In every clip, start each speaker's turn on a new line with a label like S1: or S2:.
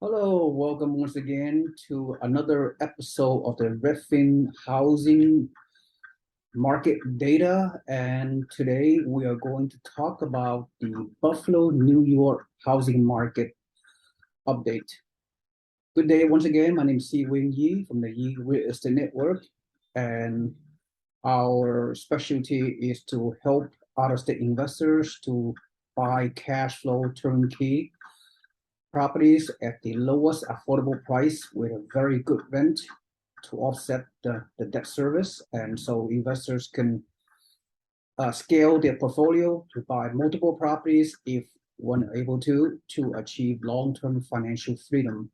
S1: Hello, welcome once again to another episode of the Redfin housing market data. And today we are going to talk about the Buffalo, New York housing market update. Good day once again. My name is SeeWing Yee from the Yee Real Estate Network. And our specialty is to help out-of-state investors to buy cash flow turnkey properties at the lowest affordable price with a very good rent to offset the debt service. And so investors can scale their portfolio to buy multiple properties if one able to achieve long-term financial freedom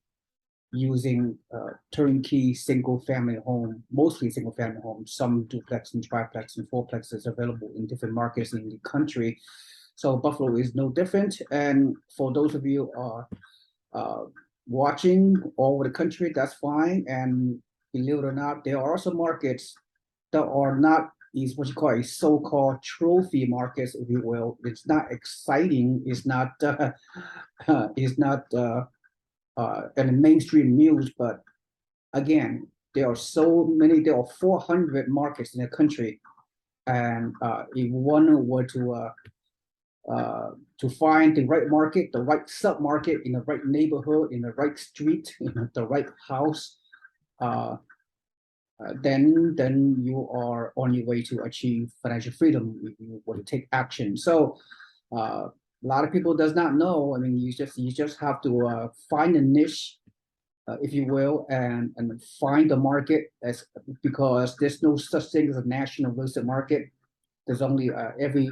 S1: using turnkey single-family home, mostly single-family homes, some duplex and triplex and fourplexes available in different markets in the country. So Buffalo is no different. And for those of you uh, watching all over the country, that's fine. And believe it or not, there are also markets that are not is what you call a so-called trophy markets, if you will. It's not exciting. It's not in the mainstream news. But again, there are so many. There are 400 markets in the country, and if one were to find the right market, the right sub-market in the right neighborhood, in the right street, in the right house, uh, then you are on your way to achieve financial freedom if you want to take action. So a lot of people does not know. I mean, you just have to find a niche, if you will, and find the market as because there's no such thing as a national real estate market. There's only every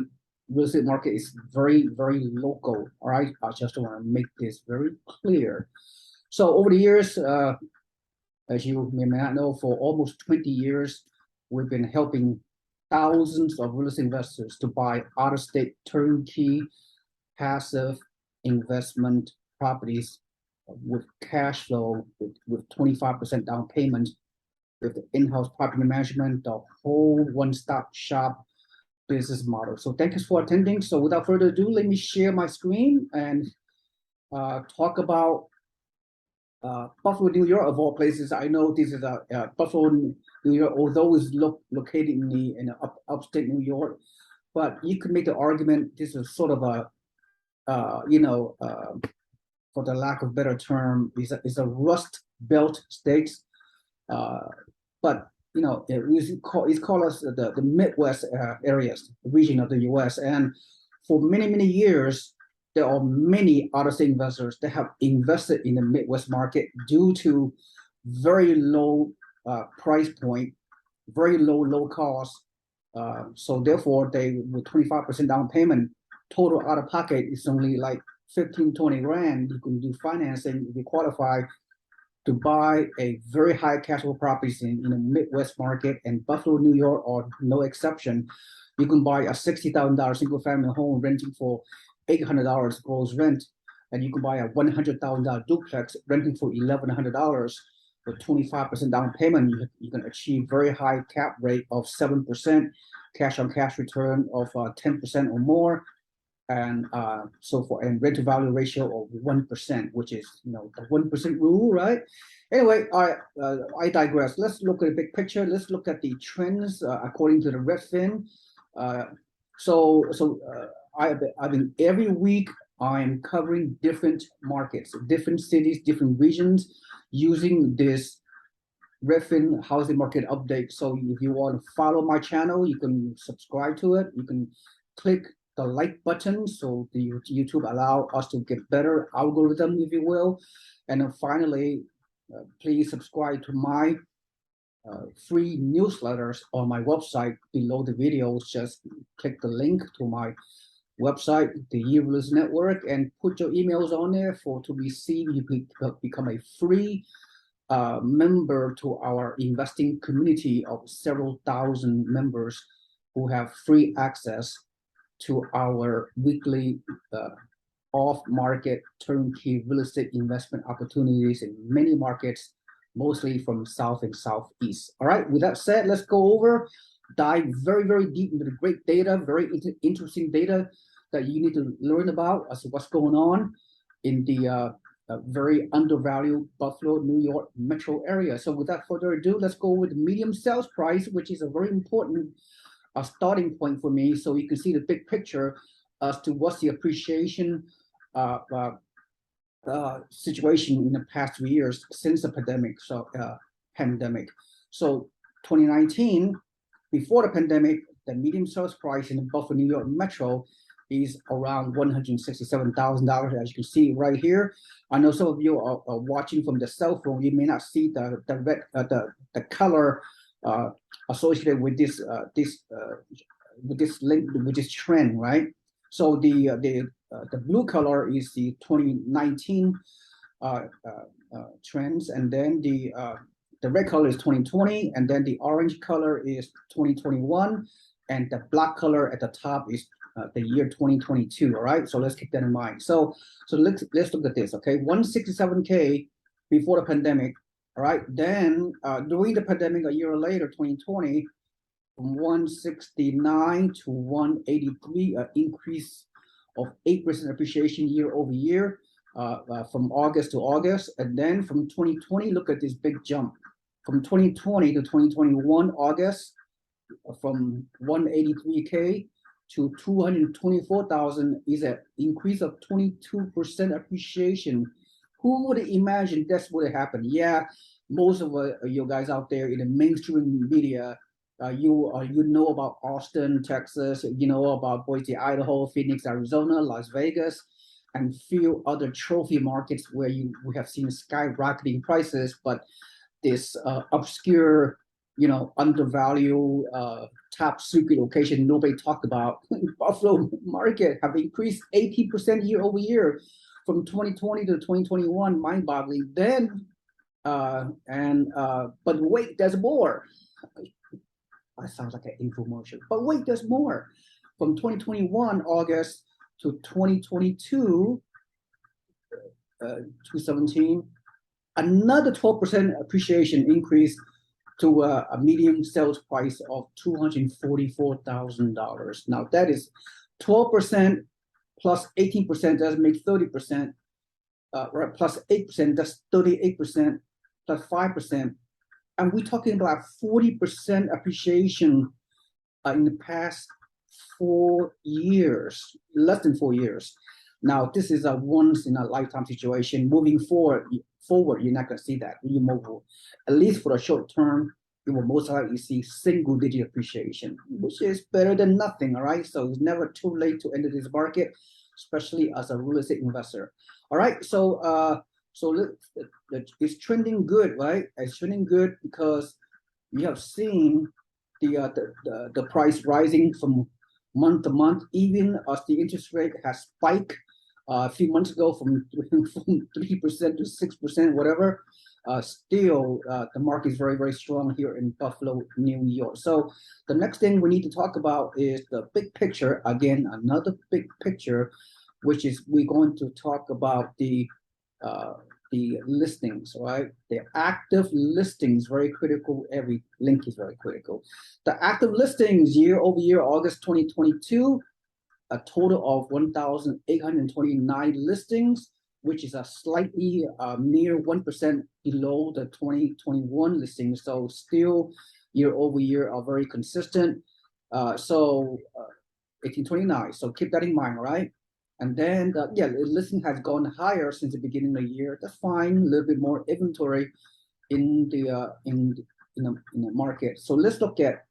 S1: real estate market is very local. All right, I just want to make this very clear. So over the years, as you may not know, for almost 20 years, we've been helping thousands of real estate investors to buy out-of-state turnkey passive investment properties with cash flow, with 25% down payment, with the in-house property management, the whole one-stop shop business model. So thank you for attending. So without further ado, let me share my screen and talk about Buffalo, New York, of all places. I know this is a Buffalo, New York, although it's located in upstate New York, but you could make the argument this is sort of a for the lack of better term, is a rust belt state. Uh, but it's called us the Midwest areas, the region of the U.S. And for many years, there are many out-of-state investors that have invested in the Midwest market due to very low price point, very low cost. So therefore, they with 25% down payment, total out of pocket is only like 15-20 grand. You can do financing if you qualify to buy a very high cash flow properties in the Midwest market, and Buffalo, New York are no exception. You can buy a $60,000 single family home renting for $800 gross rent, and you can buy a $100,000 duplex renting for $1,100 with 25% down payment. You can achieve very high cap rate of 7%, cash on cash return of 10% or more, and so for and rent to value ratio of 1%, which is the 1% rule, right? Anyway, I digress. Let's look at the big picture. Let's look at the trends according to the Redfin. Uh, I've been every week I'm covering different markets, different cities, different regions using this Redfin housing market update. So if you want to follow my channel, you can subscribe to it. You can click the like button so the YouTube allow us to get better algorithm, if you will. And then finally, please subscribe to my free newsletters on my website below the videos. Just click the link to my website, the Yee Real Estate Network, and put your emails on there to receive. You become a free member to our investing community of several thousand members who have free access to our weekly off-market turnkey real estate investment opportunities in many markets, mostly from South and Southeast. All right, with that said, let's dive very deep into the great data, very interesting data that you need to learn about as to what's going on in the a very undervalued Buffalo, New York metro area. So without further ado, let's go with the medium sales price, which is a very important starting point for me. So you can see the big picture as to what's the appreciation uh, uh, situation in the past 3 years since the pandemic. So 2019, before the pandemic, the medium sales price in the Buffalo, New York metro is around $167,000, as you can see right here. I know some of you are watching from the cell phone. You may not see the red the color associated with this link with this trend, right? So the blue color is the 2019 trends, and then the red color is 2020, and then the orange color is 2021, and the black color at the top is the year 2022. All right, so let's keep that in mind. So let's look at this. Okay, 167K before the pandemic. All right, then during the pandemic, a year later, 2020, from 169 to 183, an increase of 8% appreciation year over year from August to August. And then from 2020, look at this big jump. From 2020 to 2021, August, from 183K to 224,000 is an increase of 22% appreciation. Who would imagine that's what happened? Yeah, most of you guys out there in the mainstream media, you know about Austin, Texas, you know about Boise, Idaho, Phoenix, Arizona, Las Vegas, and few other trophy markets where we have seen skyrocketing prices. But this obscure, undervalued, top secret location nobody talked about, Buffalo market have increased 18% year over year from 2020 to 2021, mind-boggling. Then, but wait, there's more. That sounds like an infomercial. But wait, there's more. From 2021 August to 2022, 2017, another 12% appreciation increase to a median sales price of $244,000. Now that is 12% plus 18% doesn't make 30%. Right, plus 8%, that's 38%, plus 5%. And we're talking about 40% appreciation in the past 4 years, less than 4 years. Now, this is a once in a lifetime situation. Moving forward, you're not going to see that. You move, at least for the short term, you will most likely see single digit appreciation, which is better than nothing. All right. So it's never too late to enter this market, especially as a real estate investor. All right. So it's trending good, right? It's trending good because you have seen the price rising from month to month, even as the interest rate has spiked a few months ago from 3% to 6%, whatever. Still, the market is very, very strong here in Buffalo, New York. So the next thing we need to talk about is the big picture. Again, another big picture, which is we're going to talk about the listings, right? The active listings, very critical. Every link is very critical. The active listings year over year, August 2022, a total of 1,829 listings, which is a slightly near 1% below the 2021 listings. So still year over year are very consistent. 1829. So keep that in mind, right? And then, the listing has gone higher since the beginning of the year. That's fine. A little bit more inventory in the market. So let's look at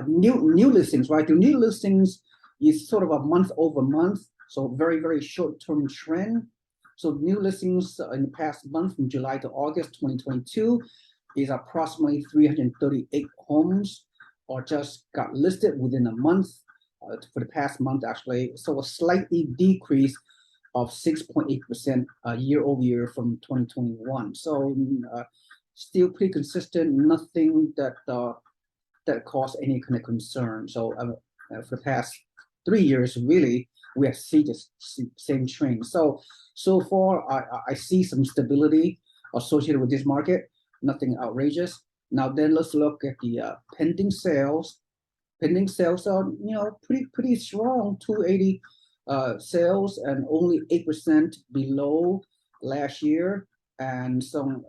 S1: new listings, right? The new listings is sort of a month over month, so very, very short term trend. So new listings in the past month, from July to August 2022, is approximately 338 homes, or just got listed within a month, for the past month actually. So a slightly decrease of 6.8% year over year from 2021. So still pretty consistent, nothing that caused any kind of concern. So for the past 3 years, really, we have seen the same trend. So far, I see some stability associated with this market, nothing outrageous. Now then, let's look at the pending sales. Pending sales are pretty strong, 280 sales and only 8% below last year. And some,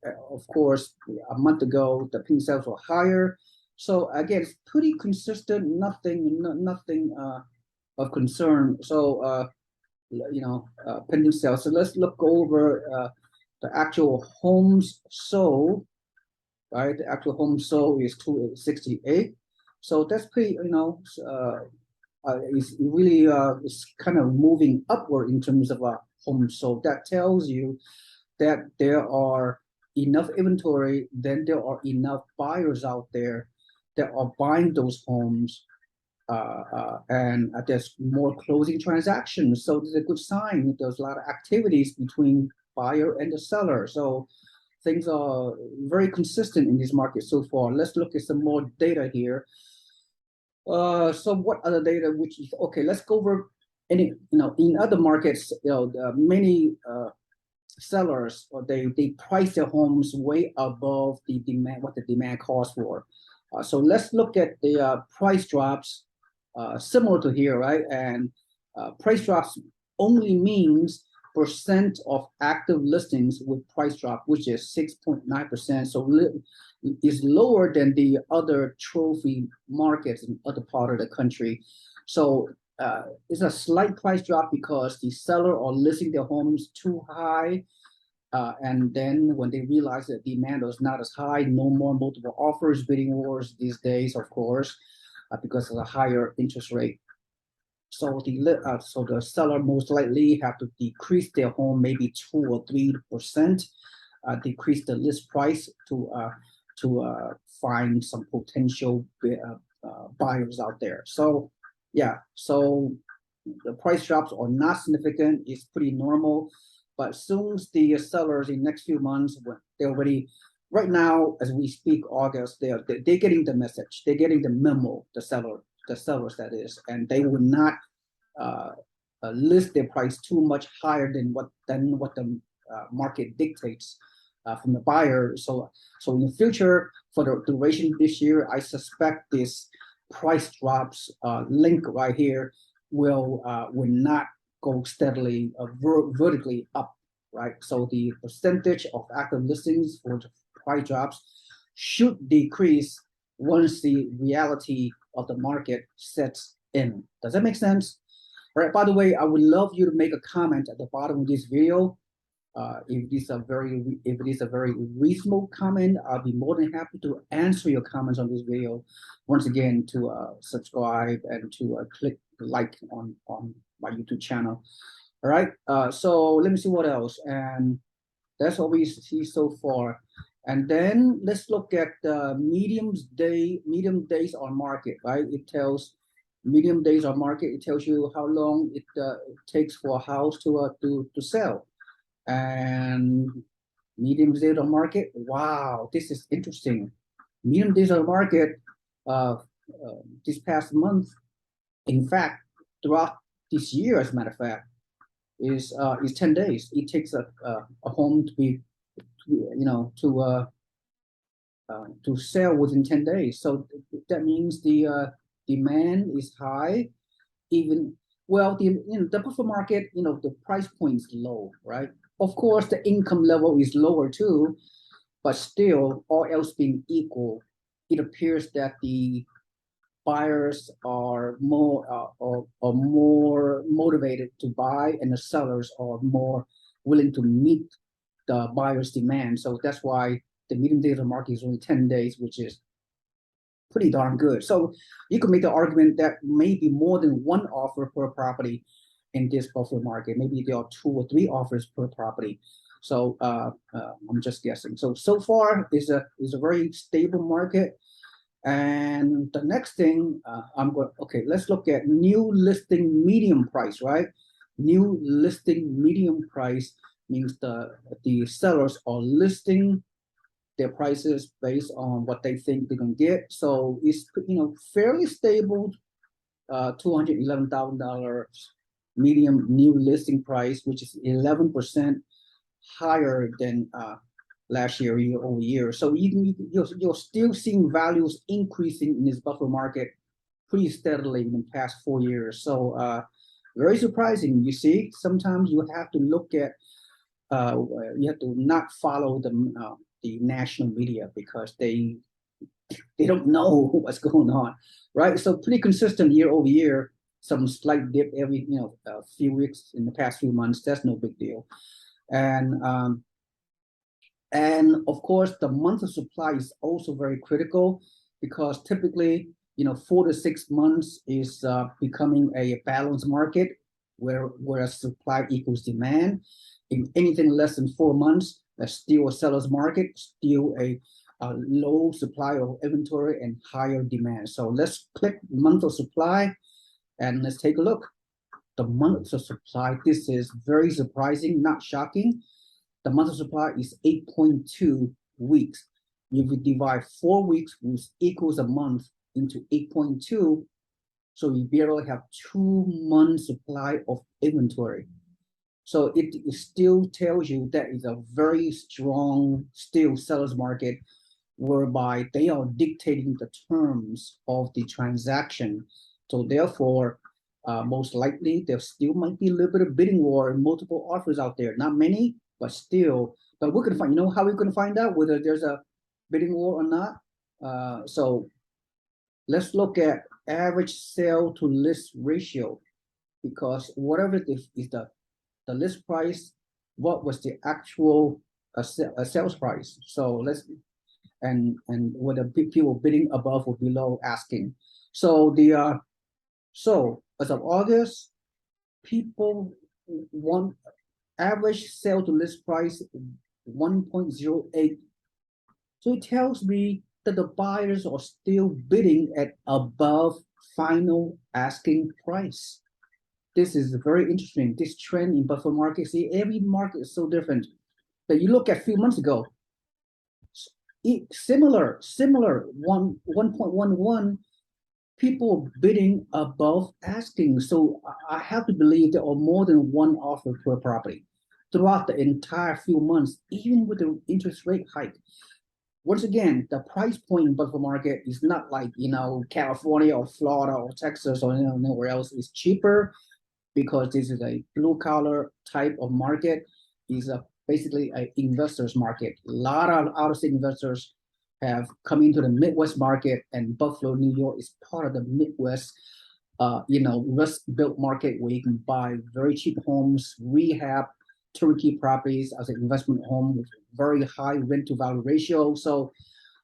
S1: of course, a month ago, the pending sales were higher. So again, it's pretty consistent, nothing of concern. So, pending sales. So let's look over the actual homes sold, right? The actual homes sold is 268. So that's pretty, it's really it's kind of moving upward in terms of homes sold. That tells you that there are enough inventory, then there are enough buyers out there that are buying those homes, and there's more closing transactions. So there's a good sign. There's a lot of activities between buyer and the seller. So things are very consistent in this market so far. Let's look at some more data here. So what other data? Which is okay. Let's go over any. In other markets, many sellers, or they price their homes way above the demand, what the demand calls for. So let's look at the price drops, similar to here, right? And price drops only means percent of active listings with price drop, which is 6.9%. So is lower than the other trophy markets in other part of the country. So it's a slight price drop because the seller are listing their homes too high. And then when they realize that demand is not as high, no more multiple offers, bidding wars these days, of course, because of the higher interest rate. So the seller most likely have to decrease their home maybe 2 or 3%, decrease the list price to find some potential buyers out there. So yeah, so the price drops are not significant. It's pretty normal. But soon as the sellers in next few months, they're already, right now as we speak, August, they're getting the message, they're getting the memo, the sellers that is, and they will not list their price too much higher than what the market dictates from the buyer. So in the future, for the duration this year, I suspect this price drops link right here will not go steadily vertically up, right? So the percentage of active listings for the price drops should decrease once the reality of the market sets in. Does that make sense? All right, by the way, I would love you to make a comment at the bottom of this video. If it is a very reasonable comment, I'll be more than happy to answer your comments on this video. Once again, to subscribe and to click like on my YouTube channel. All right, so let me see what else. And that's what we see so far. And then let's look at the medium days on market, right? It tells medium days on market. It tells you how long it takes for a house to sell. And medium days on market. Wow, this is interesting. Medium days on market this past month, in fact, throughout this year, as a matter of fact, is 10 days. It takes a home to be, to sell within 10 days. So that means the demand is high. Even well, the buffer market, the price point is low, right? Of course, the income level is lower too, but still, all else being equal, it appears that the buyers are more motivated to buy, and the sellers are more willing to meet the buyer's demand. So that's why the median days on market is only 10 days, which is pretty darn good. So you could make the argument that maybe more than one offer per property in this buffer market. Maybe there are 2 or 3 offers per property. So I'm just guessing. So far is a very stable market. And the next thing let's look at new listing medium price, right? New listing medium price means the sellers are listing their prices based on what they think they can get. So it's fairly stable, $211,000 medium new listing price, which is 11% higher than last year over year. So you're still seeing values increasing in this buffer market pretty steadily in the past 4 years. So Very surprising. You see, sometimes you have to look at, uh, you have to not follow the national media because they don't know what's going on, right? So pretty consistent year over year. Some slight dip every a few weeks in the past few months. That's no big deal. And and of course, the month of supply is also very critical because typically, 4 to 6 months is becoming a balanced market where supply equals demand. In anything less than 4 months, that's still a seller's market, still a low supply of inventory and higher demand. So let's click month of supply and let's take a look. The month of supply, this is very surprising, not shocking. The month of supply is 8.2 weeks. If we divide 4 weeks, which equals a month, into 8.2, so we barely have 2 months supply of inventory. So it still tells you that it's a very strong still seller's market whereby they are dictating the terms of the transaction. So therefore, most likely there still might be a little bit of bidding war and multiple offers out there. Not many, but still. But we're gonna find. You know how we're gonna find out whether there's a bidding war or not? So let's look at average sale to list ratio because whatever this is the list price, what was the actual sales price? So let's and whether people bidding above or below asking. So so as of August, people want average sale to list price 1.08. So it tells me that the buyers are still bidding at above final asking price. This is very interesting. This trend in buffer market, see, every market is so different. But you look at a few months ago, similar 1.11, people bidding above asking. So I have to believe there are more than one offer per property throughout the entire few months, even with the interest rate hike. Once again, the price point in buffer market is not like California or Florida or Texas or nowhere else. It's cheaper because this is a blue collar type of market. Is a basically an investors market. A lot of out of state investors have come into the Midwest market, and Buffalo, New York is part of the Midwest. Rust built market where you can buy very cheap homes, rehab, turnkey properties as an investment home with very high rent to value ratio. So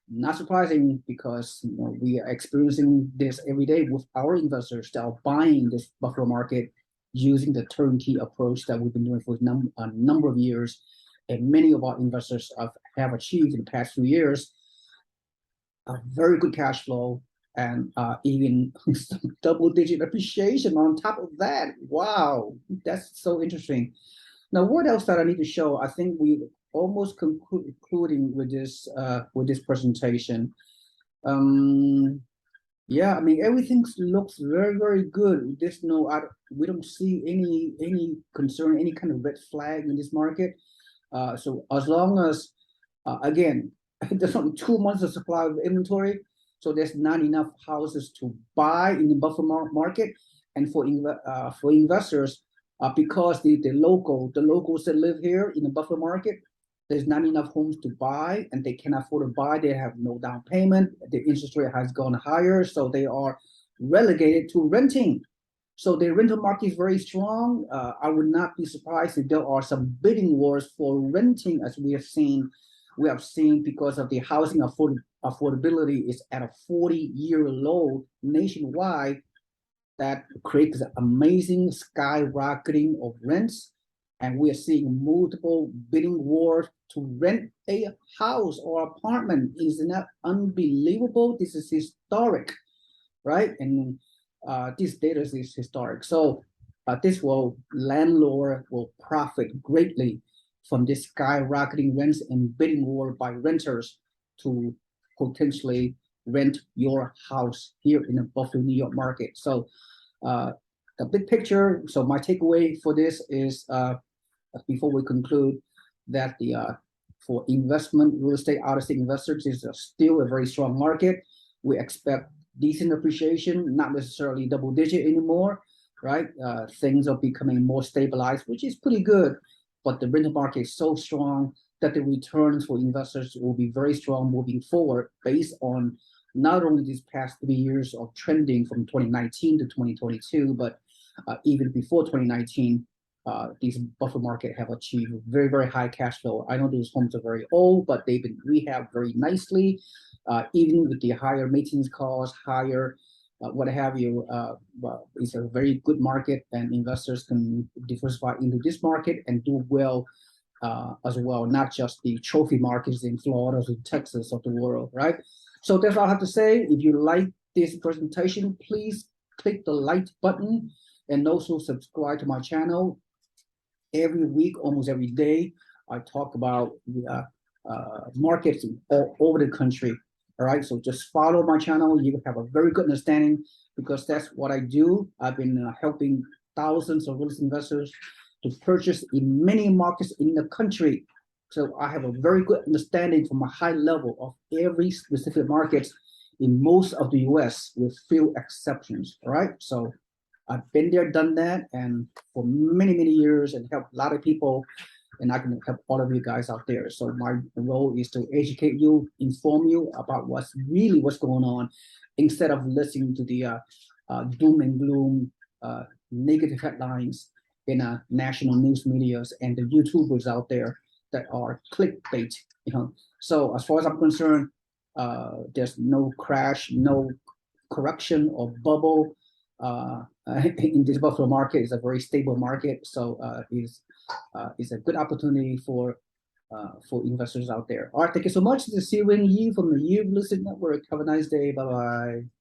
S1: not surprising because we are experiencing this every day with our investors that are buying this Buffalo market using the turnkey approach that we've been doing for a number of years. And many of our investors have achieved in the past few years a very good cash flow and even double-digit appreciation on top of that. Wow, that's so interesting. Now, what else that I need to show? I think we almost concluding with this presentation. Yeah, I mean everything looks very very good. There's we don't see any concern, any kind of red flag in this market. So as long as again, there's only 2 months of supply of inventory, so there's not enough houses to buy in the buffer market, and for investors, because the locals that live here in the buffer market, there's not enough homes to buy, and they cannot afford to buy. They have no down payment. The interest rate has gone higher, so they are relegated to renting. So the rental market is very strong. I would not be surprised if there are some bidding wars for renting, as we have seen. We have seen because of the housing affordability is at a 40-year low nationwide. That creates amazing skyrocketing of rents. And we are seeing multiple bidding wars to rent a house or apartment. Isn't that unbelievable? This is historic, right? And this data is historic. So landlord will profit greatly from this skyrocketing rents and bidding war by renters to potentially rent your house here in the Buffalo, New York market. So the big picture, so my takeaway for this is, before we conclude, that for investment, real estate, out-of-state investors is still a very strong market. We expect decent appreciation, not necessarily double digit anymore, right? Things are becoming more stabilized, which is pretty good. But the rental market is so strong that the returns for investors will be very strong moving forward based on not only these past 3 years of trending from 2019 to 2022, but even before 2019, these buffer market have achieved very, very high cash flow. I know those homes are very old, but they've been rehabbed very nicely, even with the higher maintenance costs, higher what have you. Well, it's a very good market, and investors can diversify into this market and do well as well, not just the trophy markets in Florida or Texas of the world, right? So that's all I have to say. If you like this presentation, please click the like button and also subscribe to my channel. Every week, almost every day, I talk about the markets all over the country. All right, so just follow my channel. You have a very good understanding because that's what I do. I've been helping thousands of real estate investors to purchase in many markets in the country. So I have a very good understanding from a high level of every specific market in most of the US with few exceptions. All right, so I've been there, done that, and for many, many years and helped a lot of people, and I can help all of you guys out there. So my role is to educate you, inform you about what's going on, instead of listening to the doom and gloom, negative headlines in national news medias and the YouTubers out there that are clickbait. So as far as I'm concerned, there's no crash, no correction or bubble in this buffer market. Is a very stable market, so is a good opportunity for investors out there. All right, thank you so much. This is SeeWing Yee from the Yee Real Estate Network. Have a nice day. Bye bye.